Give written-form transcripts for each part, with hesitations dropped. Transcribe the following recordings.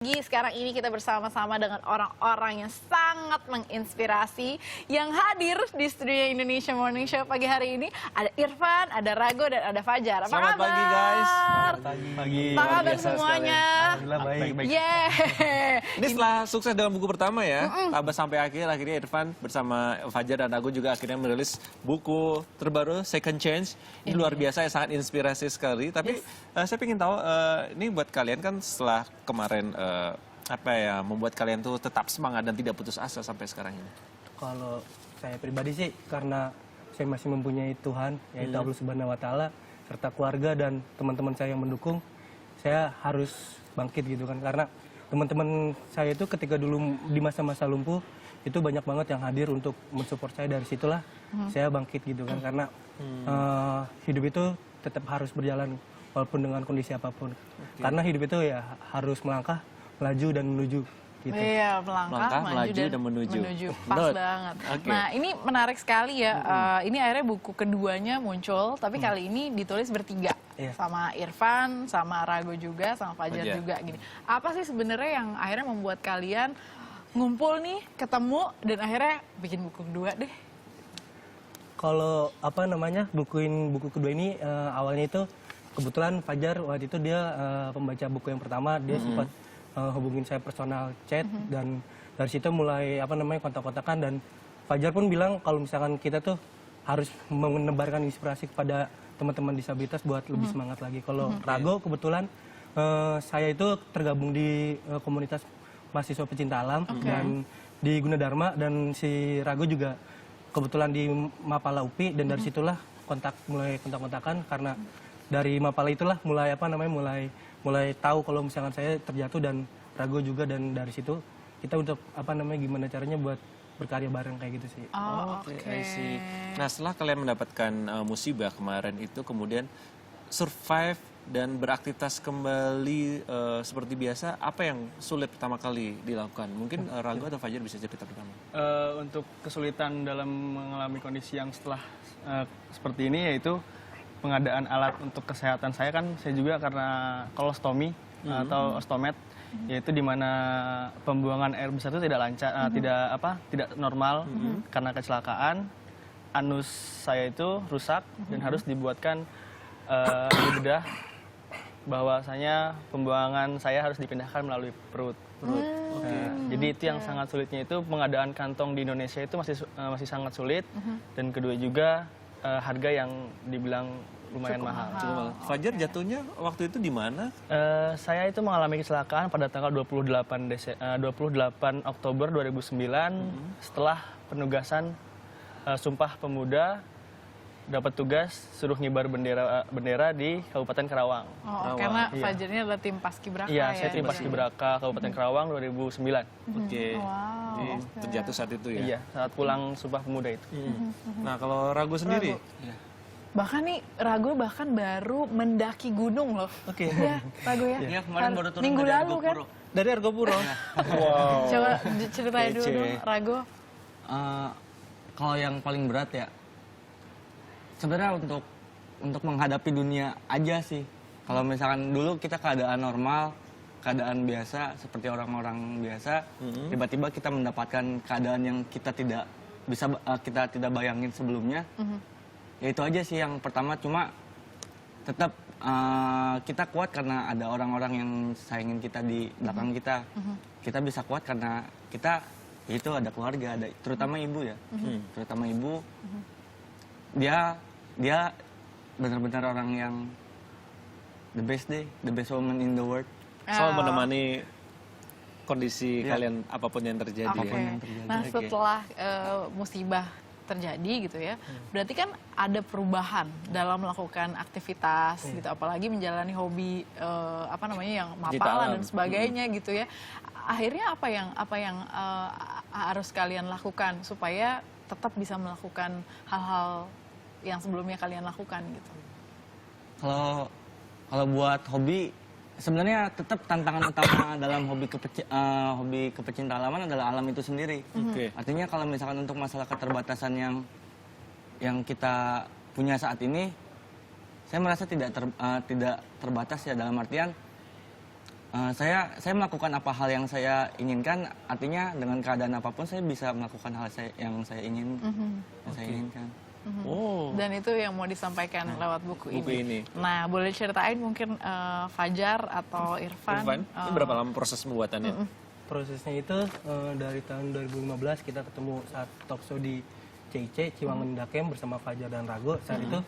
Sekarang ini kita bersama-sama dengan orang-orang yang sangat menginspirasi yang hadir di studio Indonesia Morning Show pagi hari ini. Ada Irfan, ada Rago, dan ada Fajar. Apa Selamat kabar? pagi guys. Selamat pagi. Apa kabar semuanya? Alhamdulillah baik. Yeah. Ini setelah sukses dalam buku pertama ya, Abah sampai akhirnya Irfan bersama Fajar dan Rago juga akhirnya merilis buku terbaru Second Change. Ini luar biasa ya, sangat inspirasi sekali. Tapi saya ingin tahu, ini buat kalian kan setelah kemarin membuat kalian tuh tetap semangat dan tidak putus asa sampai sekarang ini? Kalau saya pribadi sih karena saya masih mempunyai Tuhan, yaitu Allah Subhanahu wa Ta'ala, serta keluarga dan teman-teman saya yang mendukung, saya harus bangkit gitu kan. Karena teman-teman saya itu ketika dulu di masa-masa lumpuh, itu banyak banget yang hadir untuk mensupport saya. Dari situlah saya bangkit gitu kan. Karena hidup itu tetap harus berjalan walaupun dengan kondisi apapun. Karena hidup itu ya harus melangkah, melaju dan menuju. Gitu. Iya, melangkah, melaju dan menuju. Pas banget. Okay. Nah, ini menarik sekali ya. Ini akhirnya buku keduanya muncul, tapi kali ini ditulis bertiga. Sama Irfan, sama Rago juga, sama Fajar juga gini. Apa sih sebenarnya yang akhirnya membuat kalian ngumpul nih, ketemu, dan akhirnya bikin buku kedua deh? Kalau buku kedua ini awalnya itu kebetulan Fajar waktu itu dia pembaca buku yang pertama, dia sempat hubungin saya personal chat dan dari situ mulai kontak-kontakan, dan Fajar pun bilang kalau misalkan kita tuh harus menebarkan inspirasi kepada teman-teman disabilitas buat lebih semangat lagi. Kalau Rago kebetulan saya itu tergabung di komunitas mahasiswa pecinta alam dan di Gunadarma, dan si Rago juga kebetulan di Mapala UPI, dan dari situlah mulai kontak-kontakan karena dari Mapala itulah mulai tahu kalau misalkan saya terjatuh, dan Rago juga, dan dari situ kita untuk gimana caranya buat berkarya bareng kayak gitu sih. Oke. Nah, setelah kalian mendapatkan musibah kemarin itu, kemudian survive dan beraktivitas kembali seperti biasa, apa yang sulit pertama kali dilakukan? Mungkin Rago atau Fajar bisa cerita pertama. Untuk kesulitan dalam mengalami kondisi yang setelah seperti ini, yaitu pengadaan alat untuk kesehatan saya. Kan saya juga karena kolostomi atau ostomet, yaitu di mana pembuangan air besar itu tidak lancar, tidak normal karena kecelakaan. Anus saya itu rusak dan harus dibuatkan bedah, bahwasanya pembuangan saya harus dipindahkan melalui perut. Jadi itu yang sangat sulitnya, itu pengadaan kantong di Indonesia itu masih sangat sulit, dan kedua juga harga yang dibilang lumayan mahal. Fajar jatuhnya waktu itu di mana? Saya itu mengalami kecelakaan pada tanggal 28 Oktober 2009 setelah penugasan Sumpah Pemuda, dapat tugas suruh ngibar bendera di Kabupaten Karawang. Karena Fajarnya adalah tim Paskibraka ya? Iya, saya tim Paskibraka Kabupaten Karawang 2009. Oke. Jadi terjatuh saat itu ya? Iya, saat pulang Sumpah Pemuda itu. Nah, kalau Rago sendiri? Bahkan nih, Rago baru mendaki gunung loh. Oke. Ya, Rago ya? Iya, kemarin baru turun minggu dari lalu kan? Dari Argopuro? Wow. Coba ceritain dulu dong, Rago. Kalau yang paling berat ya, sebenarnya untuk menghadapi dunia aja sih. Kalau misalkan dulu kita keadaan normal, keadaan biasa seperti orang-orang biasa, tiba-tiba kita mendapatkan keadaan yang kita tidak bayangin sebelumnya. Ya itu aja sih yang pertama, cuma tetap kita kuat karena ada orang-orang yang sayangin kita di belakang kita. Kita bisa kuat karena kita itu ada keluarga, terutama ibu ya. Terutama ibu, dia benar-benar orang yang the best woman in the world. Selalu menemani kondisi kalian apapun yang terjadi. Nah, setelah musibah terjadi gitu ya, berarti kan ada perubahan dalam melakukan aktivitas gitu, apalagi menjalani hobi yang mapalan dan sebagainya gitu ya. Akhirnya apa yang harus kalian lakukan supaya tetap bisa melakukan hal-hal yang sebelumnya kalian lakukan gitu? Kalau buat hobi, sebenarnya tetap tantangan utama dalam hobi kepecinta alaman adalah alam itu sendiri. Artinya kalau misalkan untuk masalah keterbatasan yang kita punya saat ini, saya merasa tidak terbatas ya, dalam artian Saya melakukan apa hal yang saya inginkan, artinya dengan keadaan apapun saya bisa melakukan hal yang saya inginkan. Oh, Dan itu yang mau disampaikan lewat buku ini. Nah, boleh ceritain mungkin Fajar atau Irfan? Ini berapa lama proses pembuatannya? Prosesnya itu dari tahun 2015 kita ketemu saat talk show di CIC Ciwangun Indakem bersama Fajar dan Rago. Saat itu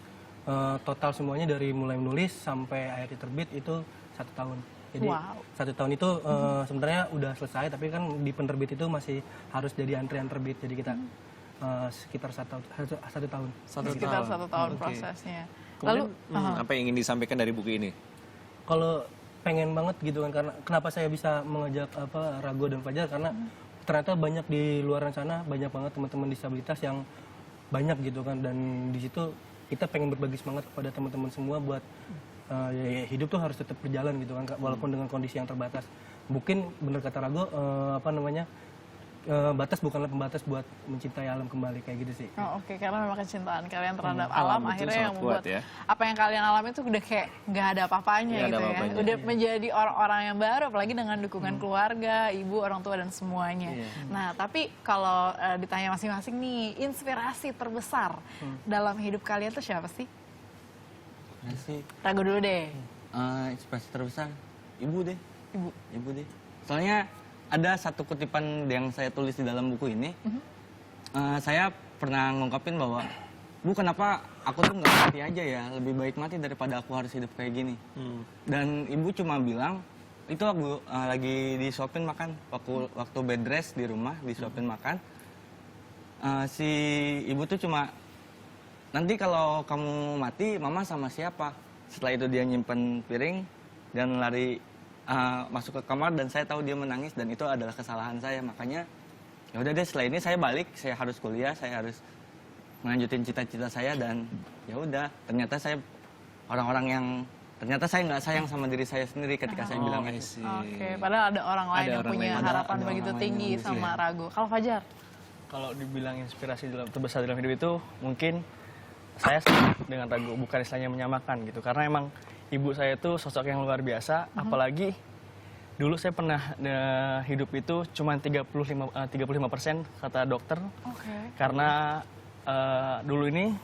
total semuanya dari mulai menulis sampai akhirnya terbit itu 1 tahun. Jadi 1 tahun itu sebenarnya udah selesai, tapi kan di penerbit itu masih harus jadi antrian terbit. Jadi kita sekitar 1 tahun. Sekitar 1 tahun prosesnya. Kemudian, apa yang ingin disampaikan dari buku ini? Kalau pengen banget gitu kan, karena kenapa saya bisa mengajak Rago dan Fajar, karena ternyata banyak di luar sana, banyak banget teman-teman disabilitas yang banyak gitu kan, dan di situ kita pengen berbagi semangat kepada teman-teman semua buat ya hidup tuh harus tetap berjalan gitu kan, walaupun dengan kondisi yang terbatas. Mungkin bener kata Rago, batas bukanlah pembatas buat mencintai alam kembali, kayak gitu sih. Oh, oke, karena memang kecintaan kalian terhadap Alam alam itu akhirnya sangat yang membuat kuat ya. apa yang kalian alami itu udah kayak nggak ada apa-apanya Nggak ada gitu apa-apanya. ya. Udah menjadi orang-orang yang baru, apalagi dengan dukungan keluarga, ibu, orang tua dan semuanya. Nah, tapi kalau ditanya masing-masing nih, inspirasi terbesar dalam hidup kalian tuh siapa sih? Rago dulu deh. Inspirasi terbesar ibu deh. Ibu deh. Soalnya ada satu kutipan yang saya tulis di dalam buku ini. Saya pernah ngungkapin bahwa, Bu, kenapa aku tuh nggak mati aja ya? Lebih baik mati daripada aku harus hidup kayak gini. Dan ibu cuma bilang, itu aku lagi disuapin makan. Waktu bed rest di rumah, disuapin makan. Si ibu tuh cuma, nanti kalau kamu mati, mama sama siapa? Setelah itu dia nyimpen piring dan lari masuk ke kamar, dan saya tahu dia menangis dan itu adalah kesalahan saya. Makanya ya udah deh, setelah ini saya balik, saya harus kuliah, saya harus melanjutin cita-cita saya, dan ya udah, ternyata saya orang-orang yang ternyata saya nggak sayang sama diri saya sendiri ketika saya bilang itu. Oke, padahal ada orang lain yang orang punya lain. harapan Ada begitu orang lain tinggi yang sama Rago. Kalau Fajar? Kalau dibilang inspirasi terbesar dalam hidup itu, mungkin saya sama dengan Rago, bukan istilahnya menyamakan gitu. Karena emang ibu saya itu sosok yang luar biasa, apalagi dulu saya pernah hidup itu cuma 35% kata dokter. Karena dulu ini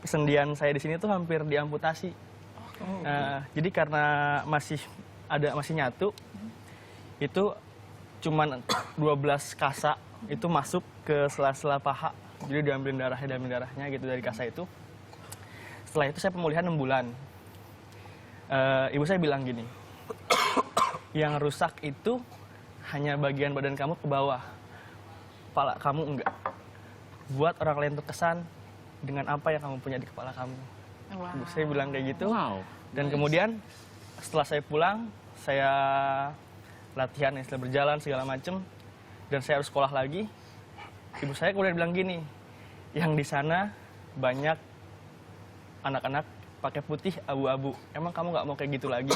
persendian saya di sini tuh hampir diamputasi. Jadi karena masih nyatu, itu cuman 12 kasa itu masuk ke sela-sela paha. Jadi diambilin darahnya gitu dari kasa itu. Setelah itu saya pemulihan 6 bulan. Ibu saya bilang gini, yang rusak itu hanya bagian badan kamu ke bawah, kepala kamu enggak. Buat orang lain terkesan dengan apa yang kamu punya di kepala kamu. Ibu saya bilang kayak gitu. Dan kemudian setelah saya pulang, saya latihan istilah berjalan segala macem, dan saya harus sekolah lagi. Ibu saya kemudian bilang gini, yang di sana banyak anak-anak pakai putih abu-abu. Emang kamu nggak mau kayak gitu lagi?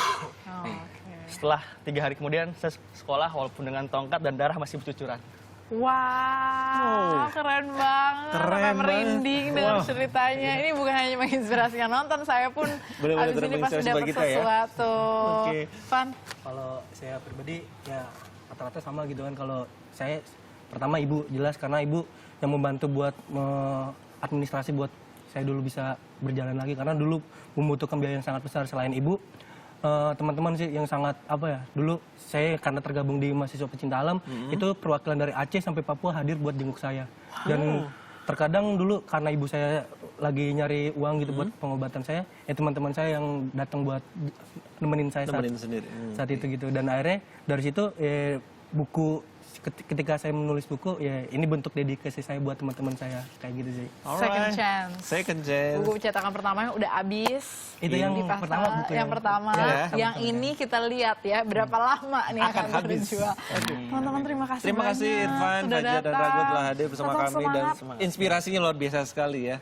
Setelah 3 hari kemudian saya sekolah walaupun dengan tongkat dan darah masih bercucuran. Wow, keren banget. Sampai merinding dengan ceritanya. Ini bukan hanya menginspirasi yang nonton, saya pun Benar-benar abis ini pasti menginspirasi dapat bagi kita ya. sesuatu. Van? Kalau saya pribadi ya rata-rata sama gitu kan. Kalau saya pertama ibu jelas, karena ibu yang membantu buat administrasi buat saya dulu bisa berjalan lagi, karena dulu membutuhkan biaya yang sangat besar. Selain ibu, teman-teman sih yang sangat dulu saya karena tergabung di mahasiswa pecinta alam, itu perwakilan dari Aceh sampai Papua hadir buat jenguk saya. Dan terkadang dulu karena ibu saya lagi nyari uang gitu buat pengobatan saya, teman-teman saya yang datang buat nemenin saya saat itu gitu. Dan akhirnya dari situ buku, ketika saya menulis buku, ya ini bentuk dedikasi saya buat teman-teman saya, kayak gitu sih. Second chance. Buku cetakan pertamanya udah habis. Itu yang pertama buku yang pertama. Yang ini kita lihat ya berapa lama nih akan terjual. Teman-teman terima kasih Terima kasih banyak Irfan, sudah Fajar dan datang. Rago telah hadir bersama Tetap kami, dan semangat. inspirasinya luar biasa sekali ya.